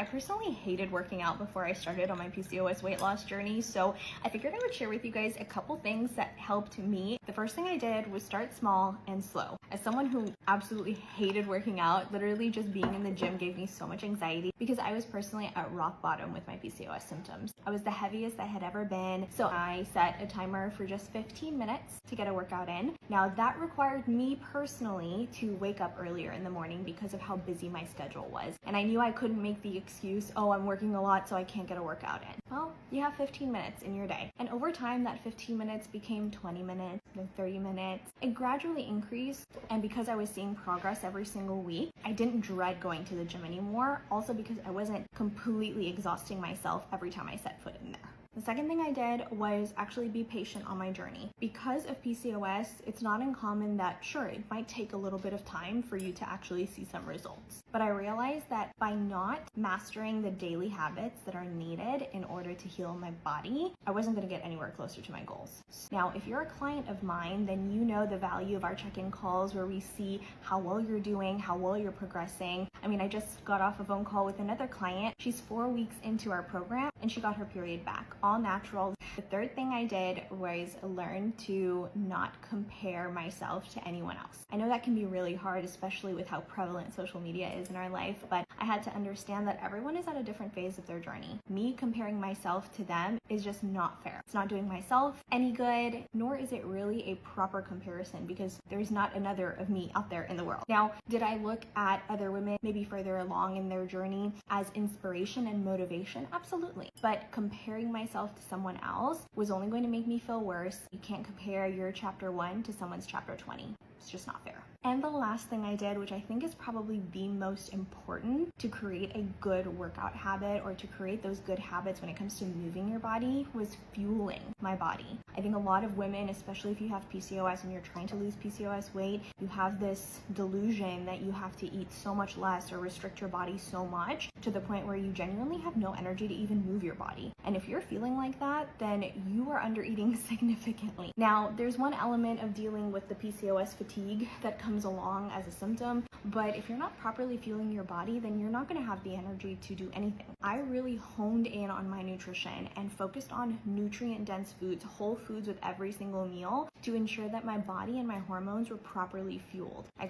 personally hated working out before I started on my PCOS weight loss journey, so I figured I would share with you guys a couple things that helped me. The first thing I did was start small and slow. As someone who absolutely hated working out, literally just being in the gym gave me so much anxiety because I was personally at rock bottom with my PCOS symptoms. I was the heaviest I had ever been, so I set a timer for just 15 minutes to get a workout in. Now that required me personally to wake up earlier in the morning because of how busy my schedule was. And I knew I couldn't make the excuse, oh, I'm working a lot so I can't get a workout in. Well, you have 15 minutes in your day. And over time, that 15 minutes became 20 minutes, then 30 minutes. It gradually increased. And because I was seeing progress every single week, I didn't dread going to the gym anymore. Also because I wasn't completely exhausting myself every time I set foot in there. The second thing I did was actually be patient on my journey. Because of PCOS, it's not uncommon that, sure, it might take a little bit of time for you to actually see some results. But I realized that by not mastering the daily habits that are needed in order to heal my body, I wasn't going to get anywhere closer to my goals. Now, if you're a client of mine, then you know the value of our check-in calls where we see how well you're doing, how well you're progressing. I mean, I just got off a phone call with another client. She's 4 weeks into our program and she got her period back. All natural. The third thing I did was learn to not compare myself to anyone else. I know that can be really hard, especially with how prevalent social media is in our life, but I had to understand that everyone is at a different phase of their journey. Me comparing myself to them is just not fair. It's not doing myself any good, nor is it really a proper comparison because there's not another of me out there in the world. Now, did I look at other women maybe further along in their journey as inspiration and motivation? Absolutely. But comparing myself to someone else was only going to make me feel worse. You can't compare your chapter 1 to someone's chapter 20. It's just not fair. And the last thing I did, which I think is probably the most important to create a good workout habit or to create those good habits when it comes to moving your body, was fueling my body. I think a lot of women, especially if you have PCOS and you're trying to lose PCOS weight, you have this delusion that you have to eat so much less or restrict your body so much to the point where you genuinely have no energy to even move your body. And if you're feeling like that, then you are under eating significantly. Now, there's one element of dealing with the PCOS fatigue that comes along as a symptom, but if you're not properly fueling your body, then you're not going to have the energy to do anything. I really honed in on my nutrition and focused on nutrient-dense foods, whole foods with every single meal to ensure that my body and my hormones were properly fueled. I